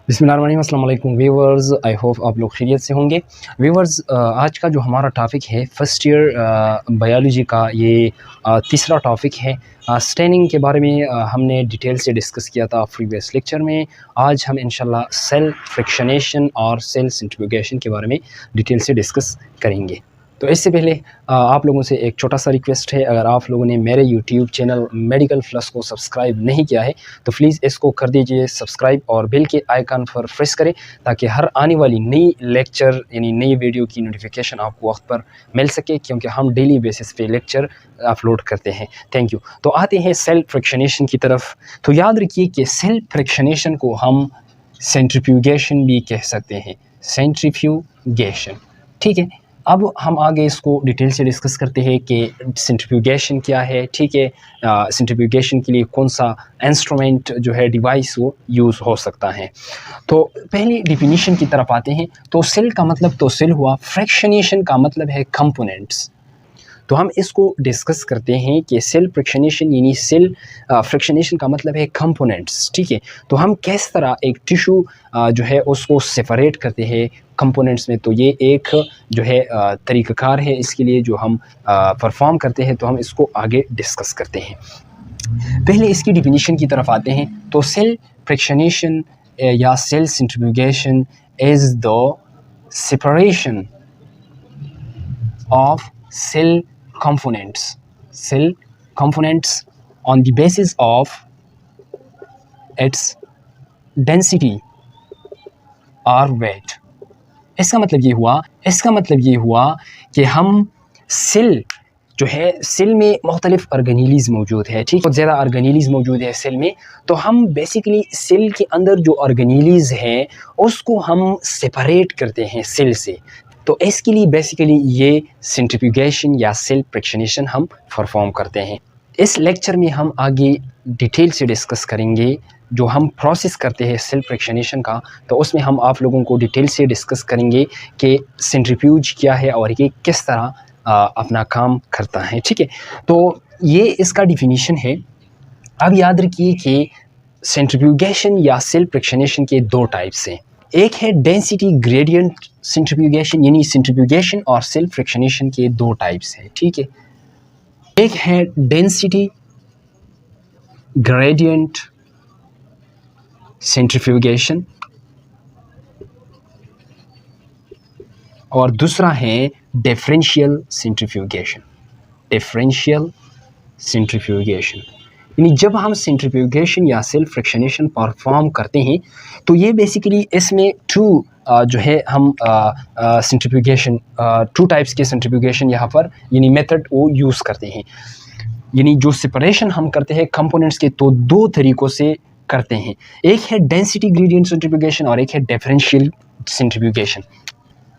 बिस्मिल्लाहिर्रहमानिर्रहीम, अस्सलाम वालेकुम व्यूअर्स। आई होप आप लोग खैरियत से होंगे। व्यूअर्स, आज का जो हमारा टॉपिक है फ़र्स्ट ईयर बायोलॉजी का, ये तीसरा टॉपिक है। स्टेनिंग के बारे में हमने डिटेल से डिस्कस किया था प्रीवियस लेक्चर में। आज हम इंशाल्लाह सेल फ्रिक्शनेशन और सेल सेंट्रीफ्यूगेशन के बारे में डिटेल से डिस्कस करेंगे। तो इससे पहले आप लोगों से एक छोटा सा रिक्वेस्ट है, अगर आप लोगों ने मेरे यूट्यूब चैनल मेडिकल प्लस को सब्सक्राइब नहीं किया है तो प्लीज़ इसको कर दीजिए सब्सक्राइब और बेल के आइकन पर प्रेस करें ताकि हर आने वाली नई लेक्चर यानी नई वीडियो की नोटिफिकेशन आपको वक्त पर मिल सके, क्योंकि हम डेली बेसिस पे लेक्चर अपलोड करते हैं। Thank you. तो आते हैं सेल फ्रिक्शनेशन की तरफ। तो याद रखिए कि सेल फ्रिक्शनेशन को हम सेंट्रीफ्यूगेशन भी कह सकते हैं, सेंट्रीफ्यूगेशन। ठीक है, अब हम आगे इसको डिटेल से डिस्कस करते हैं कि सेंट्रीफ्यूगेशन क्या है। ठीक है, सेंट्रीफ्यूगेशन के लिए कौन सा इंस्ट्रूमेंट जो है डिवाइस वो यूज़ हो सकता है। तो पहली डिफिनीशन की तरफ आते हैं। तो सेल का मतलब तो सेल हुआ, फ्रैक्शनेशन का मतलब है कंपोनेंट्स। तो हम इसको डिस्कस करते हैं कि सेल फ्रिक्शनेशन यानी सेल फ्रिक्शनेशन का मतलब है कंपोनेंट्स। ठीक है, तो हम किस तरह एक टिश्यू जो है उसको सेपरेट करते हैं कंपोनेंट्स में। तो ये एक जो है तरीक़ाकार है इसके लिए जो हम परफॉर्म करते हैं। तो हम इसको आगे डिस्कस करते हैं। पहले इसकी डिफिनीशन की तरफ आते हैं। तो सेल फ्रिक्शनेशन या cell centrifugation is the separation of cell components on the basis of its density or weight। इसका मतलब ये हुआ कि हम सेल जो है, सेल में मुख्तलिफ ऑर्गेनीलीज़ मौजूद है। ठीक, बहुत ज़्यादा ऑर्गेनीलीज़ मौजूद है सेल में। तो हम बेसिकली सेल के अंदर जो ऑर्गेनीलीज़ हैं उसको हम सेपरेट करते हैं सेल से। तो इसके लिए बेसिकली ये सेंट्रीफ्यूगेशन या सेल फ्रिक्शनेशन हम परफॉर्म करते हैं। इस लेक्चर में हम आगे डिटेल से डिस्कस करेंगे जो हम प्रोसेस करते हैं सेल फ्रिक्शनेशन का। तो उसमें हम आप लोगों को डिटेल से डिस्कस करेंगे कि सेंट्रीफ्यूज क्या है और ये किस तरह अपना काम करता है। ठीक है, तो ये इसका डिफिनीशन है। अब याद रखिए कि सेंट्रीफ्यूगेशन या सेल फ्रिक्शनेशन के दो टाइप्स हैं। एक है डेंसिटी ग्रेडियंट सेंट्रीफ्यूगेशन, यानी सेंट्रीफ्यूगेशन और सेल फ्रिक्शनेशन के दो टाइप्स हैं। ठीक है, एक है डेंसिटी ग्रेडियंट सेंट्रीफ्यूगेशन और दूसरा है डिफरेंशियल सेंट्रीफ्यूगेशन। यानी जब हम सेंट्रीफ्यूगेशन या सेल फ्रिक्शनेशन परफॉर्म करते हैं तो ये बेसिकली इसमें जो है हम सेंट्रीफ्यूगेशन टू टाइप्स के सेंट्रीफ्यूगेशन यहाँ पर यानी मेथड वो यूज़ करते हैं। यानी जो सेपरेशन हम करते हैं कंपोनेंट्स के तो दो तरीक़ों से करते हैं। एक है डेंसिटी ग्रेडियंट सेंट्रीफ्यूगेशन और एक है डिफरेंशियल सेंट्रीफ्यूगेशन।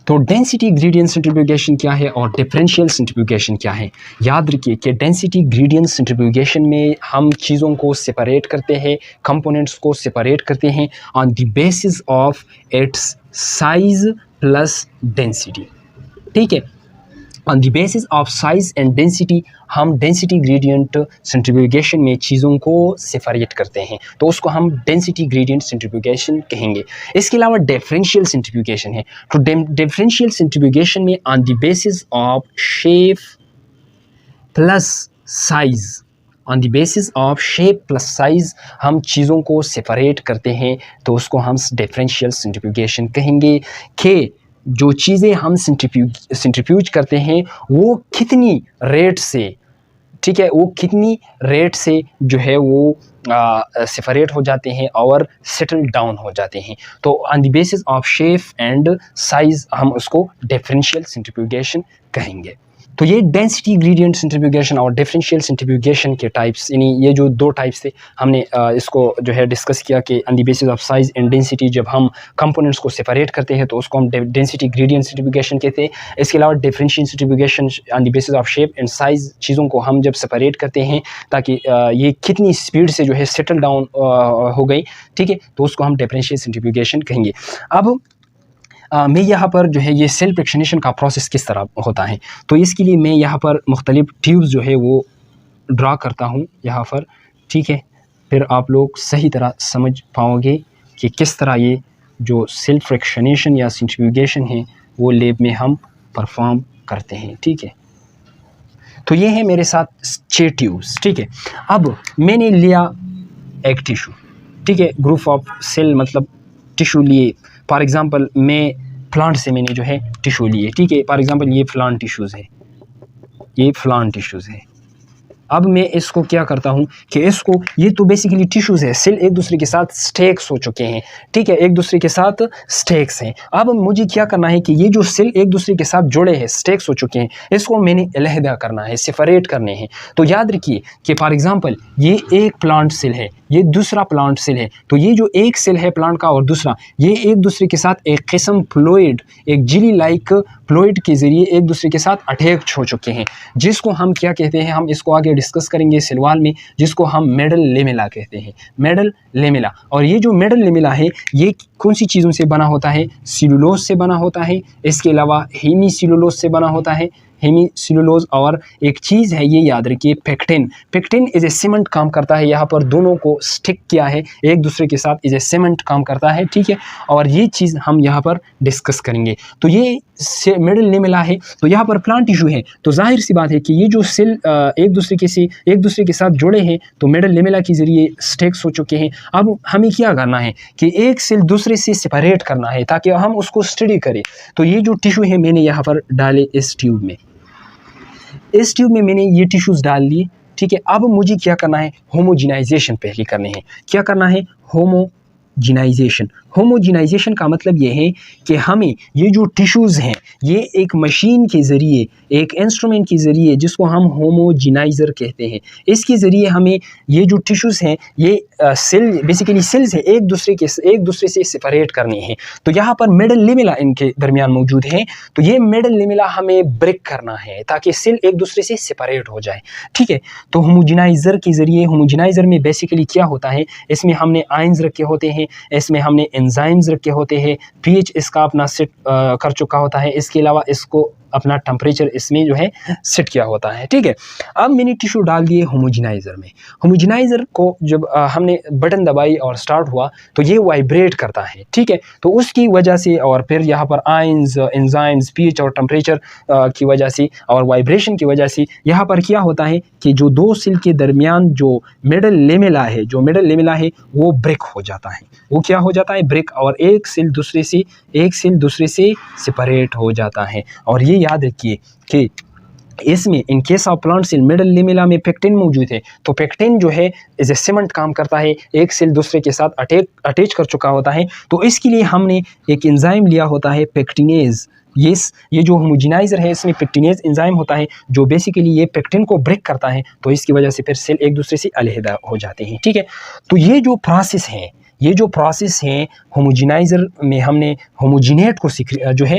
तो डेंसिटी ग्रेडियंट सेंट्रीफ्यूगेशन क्या है और डिफरेंशियल सेंट्रीफ्यूगेशन क्या है। याद रखिए कि डेंसिटी ग्रेडियंट सेंट्रीफ्यूगेशन में हम चीज़ों को सेपरेट करते हैं, कंपोनेंट्स को सेपरेट करते हैं on the basis of its size plus density. ठीक है, on the basis of size and density हम डेंसिटी ग्रेडियंट सेंट्रीफ्यूगेशन में चीज़ों को सेपरेट करते हैं, तो उसको हम डेंसिटी ग्रेडियंट सेंट्रीफ्यूगेशन कहेंगे। इसके अलावा डिफरेंशियल सेंट्रीफ्यूगेशन है। तो डिफरेंशियल सेंट्रीफ्यूगेशन में on the basis of shape plus size, on the basis of shape plus size हम चीज़ों को सेपरेट करते हैं, तो उसको हम डिफरेंशियल सेंट्रीफ्यूगेशन कहेंगे। कि जो चीज़ें हम सेंट्रीफ्यूज करते हैं वो कितनी रेट से, ठीक है, वो कितनी रेट से जो है वो सेपरेट हो जाते हैं और सेटल डाउन हो जाते हैं। तो on the basis of shape and size हम उसको डिफरेंशियल सेंट्रीफ्यूगेशन कहेंगे। तो ये डेंसिटी ग्रेडियंट सेंट्रीफ्यूगेशन और डिफरेंशियल सेंट्रीफ्यूगेशन के टाइप्स, यानी ये जो दो टाइप्स थे हमने इसको जो है डिस्कस किया कि on the basis of size and density जब हम कंपोनेंट्स को सेपरेट करते हैं तो उसको हम डेंसिटी ग्रेडियंट सेंट्रीफ्यूगेशन कहते हैं। इसके अलावा differential centrifugation on the basis of shape and size चीज़ों को हम जब सेपरेट करते हैं ताकि ये कितनी स्पीड से जो है सेटल डाउन हो गई, ठीक है, तो उसको हम डिफरेंशियल सेंट्रीफ्यूगेशन कहेंगे। अब मैं यहाँ पर जो है ये सेल फ्रिक्शनेशन का प्रोसेस किस तरह होता है, तो इसके लिए मैं यहाँ पर मुख्तलिफ ट्यूब्स जो है वो ड्रा करता हूँ यहाँ पर। ठीक है, फिर आप लोग सही तरह समझ पाओगे कि किस तरह ये जो सेल फ्रैक्शनेशन या सेंट्रीफ्यूगेशन है वो लैब में हम परफॉर्म करते हैं। ठीक है, तो ये है मेरे साथ 6 ट्यूब्स। ठीक है, अब मैंने लिया एक टिश्यू। ठीक है, ग्रुप ऑफ सेल मतलब टिश्यू लिए। फॉर एग्जांपल मैं प्लांट से मैंने जो है टिश्यू लिए। ठीक है, फॉर एग्जांपल ये फ्लान टिश्यूज़ है, ये फ्लान टिश्यूज़ है। अब मैं इसको क्या करता हूँ कि इसको, ये तो बेसिकली टिश्यूज़ है, सेल एक दूसरे के साथ स्टेक्स हो चुके हैं। ठीक है, एक दूसरे के साथ स्टेक्स हैं। अब मुझे क्या करना है कि ये जो सेल एक दूसरे के साथ जुड़े हैं, स्टेक्स हो चुके हैं, इसको मैंने अलहदा करना है, सेपरेट करने हैं। तो याद रखिए कि फॉर एग्जांपल ये एक प्लांट सेल है, ये दूसरा प्लांट सेल है। तो ये जो एक सेल है प्लांट का और दूसरा, ये एक दूसरे के साथ एक किस्म फ्लूइड, एक जेली लाइक फ्लूइड के ज़रिए एक दूसरे के साथ अटैच हो चुके हैं, जिसको हम क्या कहते हैं, हम इसको आगे डिस्कस करेंगे सिलवाल में, जिसको हम मेडल लेमेला कहते हैं, मेडल लेमेला। और ये जो मेडल लेमेला है ये कौन सी चीज़ों से बना होता है? सेलुलोज से बना होता है, इसके अलावा हेमी सेलुलोज से बना होता है, हेमी सेलुलोज। और एक चीज़ है, ये याद रखिए, pectin. Pectin is a cement काम करता है, यहाँ पर दोनों को स्टिक किया है एक दूसरे के साथ, इज ए सीमेंट काम करता है। ठीक है, और ये चीज़ हम यहाँ पर डिस्कस करेंगे। तो ये मिडल लेमेला है, तो यहाँ पर प्लांट टिश्यू है, तो जाहिर सी बात है कि ये जो सेल एक दूसरे के साथ जुड़े हैं, तो मिडल लेमेला के ज़रिए स्टेक्स हो चुके हैं। अब हमें क्या करना है कि एक सेल दूसरे से सेपरेट करना है ताकि हम उसको स्टडी करें। तो ये जो टिश्यू है मैंने यहाँ पर डाले इस ट्यूब में, इस ट्यूब में मैंने ये टिश्यूज़ डाल लिए। ठीक है, अब मुझे क्या करना है? होमोजिनाइजेशन पहले करने हैं। क्या करना है? होमोजिनाइजेशन। होमोजिनाइजेशन का मतलब ये है कि हमें ये जो टिश्यूज़ हैं, ये एक मशीन के ज़रिए, एक इंस्ट्रूमेंट के ज़रिए, जिसको हम होमोजिनाइज़र कहते हैं, इसके ज़रिए हमें ये जो टिश्यूज़ हैं, ये सेल बेसिकली सेल्स हैं, एक दूसरे से सेपरेट करने हैं। तो यहाँ पर मिडल लेमेला इनके दरमियान मौजूद है, तो ये मिडल लेमेला हमें ब्रेक करना है ताकि सेल एक दूसरे से सेपरेट हो जाए। ठीक है, तो होमोजिनाइज़र के ज़रिए, होमोजिनाइज़र में बेसिकली क्या होता है, इसमें हमने आयंस रखे होते हैं, इसमें हमने एंजाइम्स रखे होते हैं, पीएच इसका अपना सेट कर चुका होता है, इसके अलावा इसको अपना टेम्परेचर इसमें जो है सेट किया होता है। ठीक है, अब मैंने टिश्यू डाल दिए होमोजिनाइज़र में। होमोजिनाइज़र को जब हमने बटन दबाई और स्टार्ट हुआ तो ये वाइब्रेट करता है। ठीक है, तो उसकी वजह से, और फिर यहाँ पर आयंस, एंजाइम्स, पीएच और टेम्परेचर की वजह से और वाइब्रेशन की वजह से यहाँ पर क्या होता है कि जो दो सेल के दरमियान जो मिडल लेमेला है वो ब्रेक हो जाता है। वो क्या हो जाता है? ब्रेक, और एक सेल दूसरे से सेपरेट हो जाता है। और ये याद रखिए कि इसमें in case of plant cell middle lamella में पेक्टिन मौजूद है, तो पेक्टिन जो है एज ए सीमेंट काम करता है, एक सेल दूसरे के साथ अटैच कर चुका होता है। तो इसके लिए हमने एक एंजाइम लिया होता है पेक्टिनेज। ये जो होमोजिनाइज़र है इसमें पेक्टिनेज एंजाइम होता है जो बेसिकली ये पेक्टिन को ब्रेक करता है, तो इसकी वजह से फिर सेल एक दूसरे से अलहदा हो जाते हैं। ठीक है, तो ये जो प्रोसेस है होमोजिनाइज़र में हमने होमोजिनेट को जो है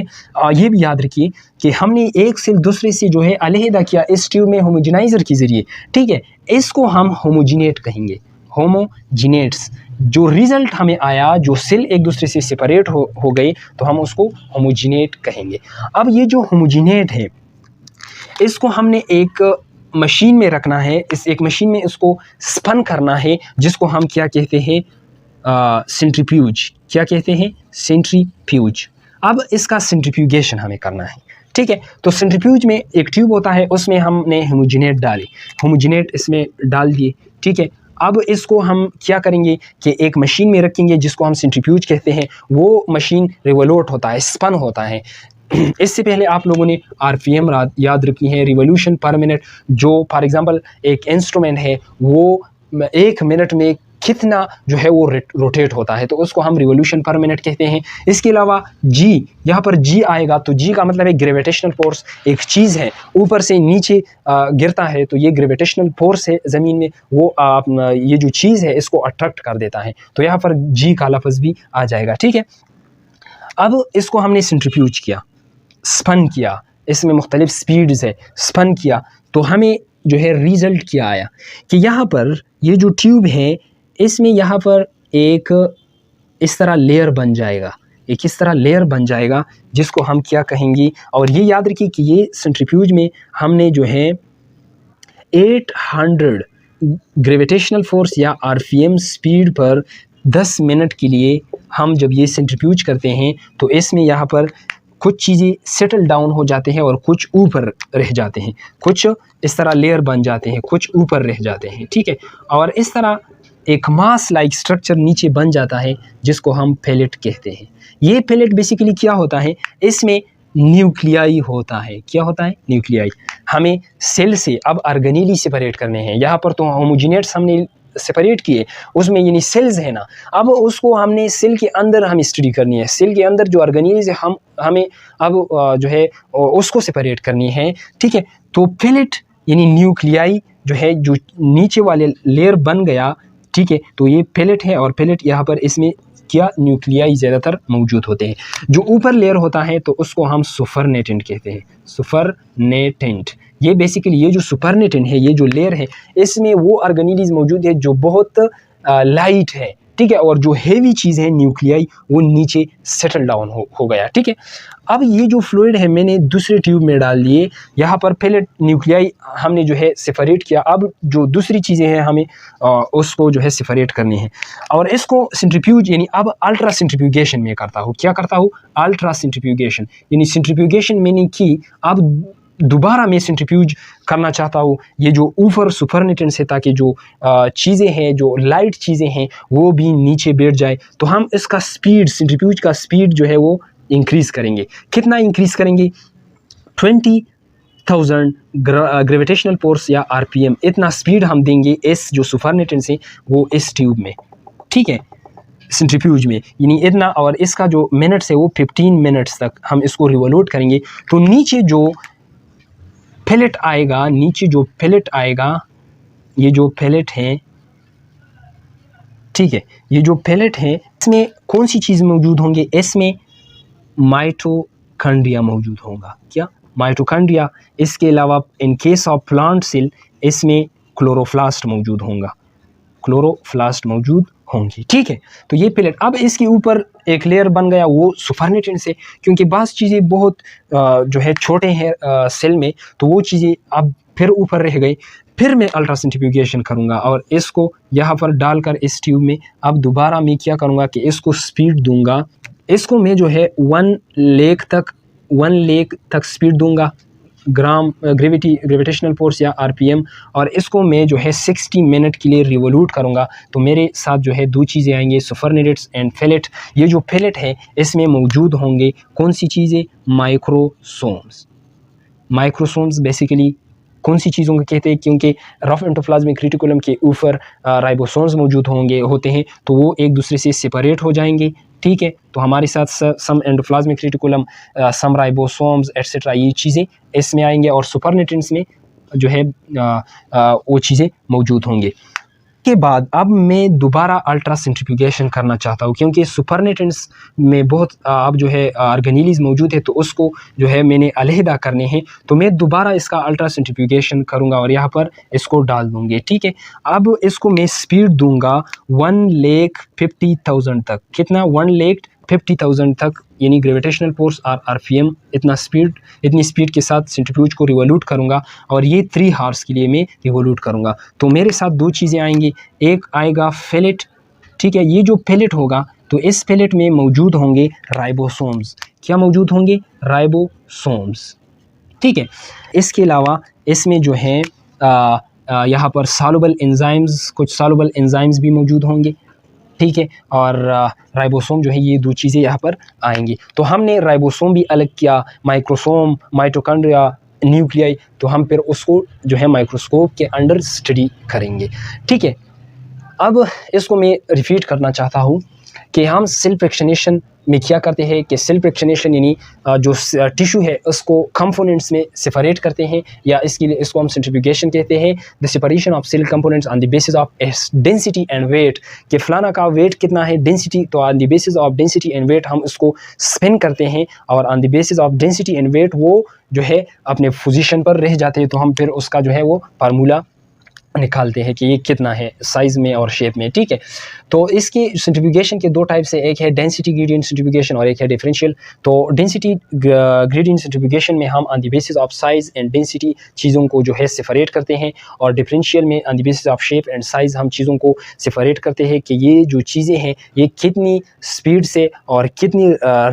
ये भी याद रखिए कि हमने एक सेल दूसरे से जो है अलहदा किया इस ट्यूब में होमोजिनाइज़र के ज़रिए। ठीक है, इसको हम होमोजिनेट कहेंगे, होमोजिनेट्स। जो रिज़ल्ट हमें आया, जो सेल एक दूसरे से सेपरेट हो गए, तो हम उसको होमोजिनेट कहेंगे। अब ये जो होमोजिनेट है इसको हमने एक मशीन में रखना है, इस एक मशीन में इसको स्पन करना है, जिसको हम क्या कहते हैं? सेंट्रीफ्यूज। क्या कहते हैं? सेंट्रीफ्यूज। अब इसका सेंट्रीफ्यूगेशन हमें करना है। ठीक है, तो सेंट्रीफ्यूज में एक ट्यूब होता है, उसमें हमने होमोजिनेट डाले, होमोजिनेट इसमें डाल दिए। ठीक है, अब इसको हम क्या करेंगे कि एक मशीन में रखेंगे जिसको हम सेंट्रीफ्यूज कहते हैं। वो मशीन रिवोल्यूट होता है, स्पन होता है। इससे पहले आप लोगों ने आरपीएम याद रखी है, रिवोल्यूशन पर मिनट। जो फॉर एग्जांपल एक इंस्ट्रूमेंट है वो 1 मिनट में कितना जो है वो रोटेट होता है, तो उसको हम रिवोल्यूशन पर मिनट कहते हैं। इसके अलावा जी, यहाँ पर जी आएगा, तो जी का मतलब है ग्रेविटेशनल फोर्स। एक चीज़ है ऊपर से नीचे गिरता है, तो ये ग्रेविटेशनल फोर्स है ज़मीन में, वो ये जो चीज़ है इसको अट्रैक्ट कर देता है, तो यहाँ पर जी का लफ्ज़ भी आ जाएगा। ठीक है, अब इसको हमने सेंट्रीफ्यूज किया, स्पन किया, इसमें मुख्तलिफ स्पीड्स है, स्पन किया, तो हमें जो है रिज़ल्ट क्या आया कि यहाँ पर ये जो ट्यूब है इसमें यहाँ पर एक इस तरह लेयर बन जाएगा, एक इस तरह लेयर बन जाएगा जिसको हम क्या कहेंगे? और ये याद रखिए कि ये सेंट्रीफ्यूज में हमने जो है 800 ग्रेविटेशनल फोर्स या आरपीएम स्पीड पर 10 मिनट के लिए हम जब ये सेंट्रीफ्यूज करते हैं तो इसमें यहाँ पर कुछ चीज़ें सेटल डाउन हो जाते हैं और कुछ ऊपर रह जाते हैं, कुछ इस तरह लेयर बन जाते हैं, कुछ ऊपर रह जाते हैं, ठीक है। और इस तरह एक मास लाइक स्ट्रक्चर नीचे बन जाता है जिसको हम पेलेट कहते हैं। ये पेलेट बेसिकली क्या होता है, इसमें न्यूक्लियाई होता है। क्या होता है? न्यूक्लियाई। हमें सेल से अब ऑर्गेनेली सेपरेट करने हैं। यहाँ पर तो होमोजेनेट्स हमने सेपरेट किए, उसमें यानी सेल्स है ना, अब उसको हमने सेल के अंदर हम स्टडी करनी है। सेल के अंदर जो ऑर्गेनेलीज है हमें अब जो है उसको सेपरेट करनी है, ठीक है। तो पेलेट यानी न्यूक्लियाई जो है, जो नीचे वाले लेयर बन गया, ठीक है, तो ये पेलेट है। और पेलेट यहाँ पर इसमें क्या न्यूक्लियाई ज़्यादातर मौजूद होते हैं। जो ऊपर लेयर होता है तो उसको हम सुपरनेटेंट कहते हैं, सुपरनेटेंट। ये बेसिकली ये जो सुपरनेटेंट है, ये जो लेयर है, इसमें वो ऑर्गेनेलीज मौजूद है जो बहुत लाइट है, ठीक है। और जो हेवी चीज़ है न्यूक्लियाई, वो नीचे सेटल डाउन हो गया, ठीक है। अब ये जो फ्लूइड है मैंने दूसरे ट्यूब में डाल दिए। यहाँ पर पेलेट न्यूक्लियाई हमने जो है सेपरेट किया। अब जो दूसरी चीज़ें हैं हमें उसको जो है सेपरेट करनी है। और इसको सेंट्रीफ्यूज यानी अब अल्ट्रा सेंट्रीफ्यूगेशन में करता हूँ। क्या करता हूँ? Ultra centrifugation. यानी सेंट्रीफ्यूगेशन मैंने की, अब दोबारा मैं सेंट्रीफ्यूज करना चाहता हूँ ये जो ऊपर सुपरनेटेंट से, ताकि जो चीज़ें हैं, जो लाइट चीज़ें हैं, वो भी नीचे बैठ जाए। तो हम इसका स्पीड, सेंट्रीफ्यूज का स्पीड जो है वो इंक्रीज़ करेंगे। कितना इंक्रीज़ करेंगे? 20,000 ग्रेविटेशनल फोर्स या RPM, इतना स्पीड हम देंगे इस जो सुपरनेटेंट से वो इस ट्यूब में, ठीक है, सेंट्रीफ्यूज में, यानी इतना। और इसका जो मिनट्स है वो 15 मिनट्स तक हम इसको रिवोल्यूट करेंगे। तो नीचे जो पेलेट आएगा, नीचे जो पेलेट आएगा, ये जो पेलेट है, ठीक है, ये जो पेलेट है, इसमें कौन सी चीज़ मौजूद होंगे? इसमें माइटोकॉन्ड्रिया मौजूद होगा। क्या? माइटोकॉन्ड्रिया। इसके अलावा in case of plant cell इसमें क्लोरोप्लास्ट मौजूद होगा, क्लोरोप्लास्ट मौजूद होंगी, ठीक है। तो ये पेलेट, अब इसके ऊपर एक लेयर बन गया वो सुपरनेटेंट से, क्योंकि बाज़ चीज़ें बहुत जो है छोटे हैं सेल में, तो वो चीज़ें अब फिर ऊपर रह गई। फिर मैं अल्ट्रा सेंट्रीफ्यूगेशन करूँगा और इसको यहाँ पर डालकर इस ट्यूब में अब दोबारा मैं क्या करूँगा कि इसको स्पीड दूंगा। इसको मैं जो है 1 लेख तक स्पीड दूंगा, ग्रेविटेशनल फोर्स या RPM। और इसको मैं जो है 60 मिनट के लिए रिवोल्यूट करूँगा। तो मेरे साथ जो है दो चीज़ें आएंगे, सुपरनेटेंट्स एंड पेलेट। ये जो पेलेट है इसमें मौजूद होंगे कौन सी चीज़ें? माइक्रोसोम्स। माइक्रोसोम्स बेसिकली कौन सी चीज़ों को कहते हैं? क्योंकि रफ एंडोप्लाज्मिक रेटिकुलम के ऊपर राइबोसोम्स मौजूद होते हैं, तो वो एक दूसरे से सेपरेट हो जाएंगे, ठीक है। तो हमारे साथ सम एंडोप्लाज्मिक रेटिकुलम, सम राइबोसोम्स एटसेट्रा, ये चीज़ें इसमें आएंगे। और सुपरनेटेंट्स में जो है वो चीज़ें मौजूद होंगे। के बाद अब मैं दोबारा अल्ट्रा सेंट्रीफ्यूगेशन करना चाहता हूँ, क्योंकि सुपरनेटेंट्स में बहुत अब जो है ऑर्गेनेलीज मौजूद है, तो उसको जो है मैंने अलहदा करने हैं। तो मैं दोबारा इसका अल्ट्रा सेंट्रीफ्यूगेशन करूँगा और यहाँ पर इसको डाल दूँगे, ठीक है। अब इसको मैं स्पीड दूँगा 1,50,000 तक। कितना? 1,50,000 तक, यानी ग्रेविटेशनल फोर्स और RPM, इतनी स्पीड के साथ सेंट्रीफ्यूज को रिवोल्यूट करूँगा। और ये 3 हार्स के लिए मैं रिवोल्यूट करूँगा। तो मेरे साथ दो चीज़ें आएंगी, एक आएगा पेलेट, ठीक है। ये जो पेलेट होगा तो इस पेलेट में मौजूद होंगे राइबोसोम्स। क्या मौजूद होंगे? राइबोसोम्स, ठीक है। इसके अलावा इसमें जो है यहाँ पर सॉल्युबल एंजाइम्स, कुछ सॉल्युबल एंजाइम्स भी मौजूद होंगे, ठीक है। और राइबोसोम जो है, ये दो चीज़ें यहाँ पर आएंगी। तो हमने राइबोसोम भी अलग किया, माइक्रोसोम, माइटोकॉन्ड्रिया, न्यूक्लियाई। तो हम फिर उसको जो है माइक्रोस्कोप के अंडर स्टडी करेंगे, ठीक है। अब इसको मैं रिपीट करना चाहता हूँ कि हम सेल फ्रैक्शनेशन में क्या करते हैं कि सेल फ्रैक्शनेशन यानी जो टिश्यू है उसको कंपोनेंट्स में सेपरेट करते हैं, या इसके लिए इसको हम सेंट्रीफ्यूगेशन कहते हैं। The separation of cell components on the basis of density and weight, कि फलाना का वेट कितना है, डेंसिटी, तो on the basis of density and weight हम उसको स्पिन करते हैं। और on the basis of density and weight वो जो है अपने पोजीशन पर रह जाते हैं, तो हम फिर उसका जो है वो फार्मूला निकालते हैं कि ये कितना है साइज़ में और शेप में, ठीक है। तो इसकी सेंट्रीफ्यूगेशन के दो टाइप से, एक है डेंसिटी ग्रेडियंट सेंट्रीफ्यूगेशन और एक है डिफरेंशियल। तो डेंसिटी ग्रेडियंट सेंट्रीफ्यूगेशन में हम on the basis of size and density चीज़ों को जो है सेपरेट करते हैं, और डिफरेंशियल में on the basis of shape and size हम चीज़ों को सेपरेट करते हैं कि ये जो चीज़ें हैं ये कितनी स्पीड से और कितनी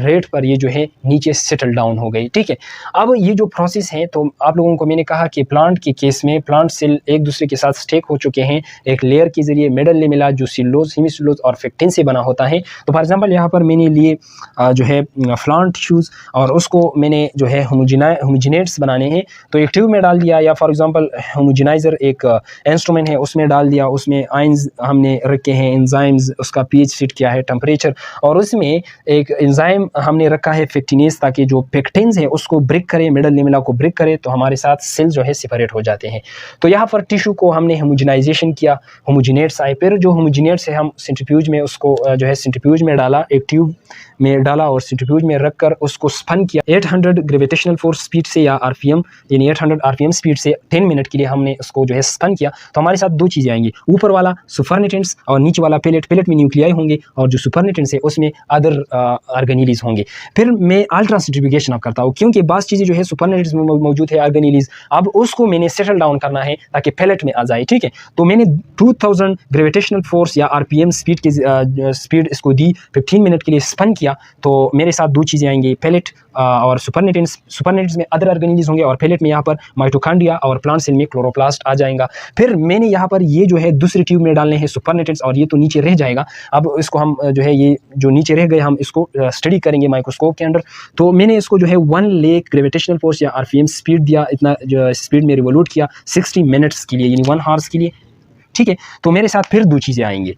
रेट पर ये जो है नीचे सेटल डाउन हो गई, ठीक है। अब ये जो प्रोसेस है, तो आप लोगों को मैंने कहा कि प्लांट के केस में प्लांट सेल एक दूसरे के साथ स्टेक हो चुके हैं एक लेयर के जरिए, मिडल लेमेला जो सेलुलोज, हेमीसेलुलोज और फिक्टिन से बना होता है। तो फॉर एग्जांपल यहाँ पर मैंने लिए जो है प्लांट टिश्यूज़, और उसको मैंने जो है होमोजिनेट्स बनाने हैं तो एक ट्यूब में डाल दिया, या फॉर एग्जांपल होमोजिनाइज़र एक इंस्ट्रूमेंट है उसमें डाल दिया, उसमें आयंस हमने रखे हैं, एंजाइम्स, उसका पीएच सेट किया है, टेम्परेचर, और उसमें एक एंजाइम हमने रखा है फिक्टिनेस, ताकि जो पेक्टिन्स है उसको ब्रेक करे, मिडल लेमेला को ब्रेक करे, तो हमारे साथ सेल जो है सेपरेट हो जाते हैं। तो यहाँ पर टिश्यू को हमने होमोजिनाइजेशन किया, होमोजिनेट्स आए, फिर जो होमोजिनेट्स है हम सेंट्रीफ्यूज में उसको जो है सेंट्रीफ्यूज में डाला, एक ट्यूब में डाला और सेंट्रीफ्यूज में रखकर उसको स्पन किया 800 ग्रेविटेशनल फोर्स स्पीड से, या आरपीएम यानी 800 आरपीएम स्पीड से 10 मिनट के लिए हमने उसको जो है स्पन किया। तो हमारे साथ दो चीज़ें आएंगी, ऊपर वाला सुपरनेटेंट्स और नीचे वाला पेलेट में न्यूक्लियाई होंगे, और जो सुपरनेटेंट्स है उसमें अदर ऑर्गेनीलीज होंगे। फिर मैं अल्ट्रा सेंट्रीफ्यूगेशन अब करता हूँ, क्योंकि बास चीज़ें जो है सुपरनेटेंट्स में मौजूद है ऑर्गेनीलीज, अब उसको मैंने सेटल डाउन करना है ताकि पेलेट में आ जाए, ठीक है। तो मैंने 2000 ग्रेविटेशनल फोर्स या आरपीएम स्पीड इसको दी, 15 मिनट के लिए स्पन किया। तो मेरे साथ दो चीज़ें आएंगी, पेलेट और सुपरनेटेंट्स में अदर ऑर्गेनीलीज होंगे, और पेलेट में यहाँ पर माइटोकॉन्ड्रिया और प्लांट सेल में क्लोरोप्लास्ट आ जाएगा। फिर मैंने यहाँ पर ये जो है दूसरी ट्यूब में डालने हैं सुपरनेटेंट्स, और ये तो नीचे रह जाएगा। अब इसको हम जो है ये जो नीचे रह गए हम इसको स्टडी करेंगे माइक्रोस्कोप के अंदर। तो मैंने इसको जो है 1 लाख ग्रेविटेशनल फोर्स या आरपीएम स्पीड दिया, इतना जो स्पीड में रिवोल्यूट किया 60 मिनट्स के लिए, यानी 1 आवर्स के लिए, ठीक है। तो मेरे साथ फिर दो चीज़ें आएंगी,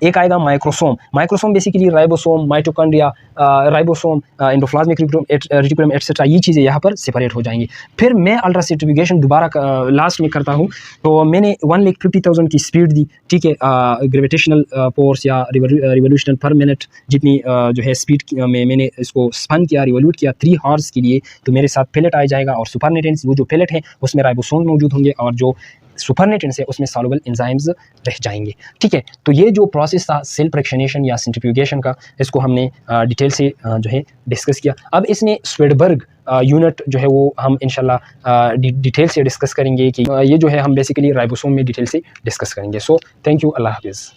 एक आएगा microsome basically ribosome, mitochondria, ribosome, endoplasmic reticulum etcetera, ये चीज़ें यहाँ पर सेपरेट हो जाएंगी। फिर मैं अल्ट्रा सेंट्रीफ्यूगेशन दोबारा लास्ट में करता हूँ। तो मैंने 1,50,000 की स्पीड दी, ठीक है, ग्रेविटेशनल फोर्स या रिवोल्यूशन पर मिनट जितनी जो है स्पीड में मैंने इसको स्पन किया, रिवोल्यूट किया 3 हॉर्स के लिए। तो मेरे साथ पेलेट आ जाएगा, और सुपरनेटेंट्स वो जो पेलेट है उसमें राइबोसोम मौजूद होंगे, और जो सुपरनेटेंट्स है उसमें सॉल्युबल एंजाइम्स रह जाएंगे, ठीक है। तो ये जो प्रोसेस था सेल फ्रैक्शनेशन या सेंट्रीफ्यूगेशन का, इसको हमने डिटेल से जो है डिस्कस किया। अब इसमें स्वेडबर्ग यूनिट जो है वो हम इंशाल्लाह डिटेल से डिस्कस करेंगे कि ये जो है हम बेसिकली राइबोसोम में डिटेल से डिस्कस करेंगे। सो थैंक यू, अल्लाह हाफिज़।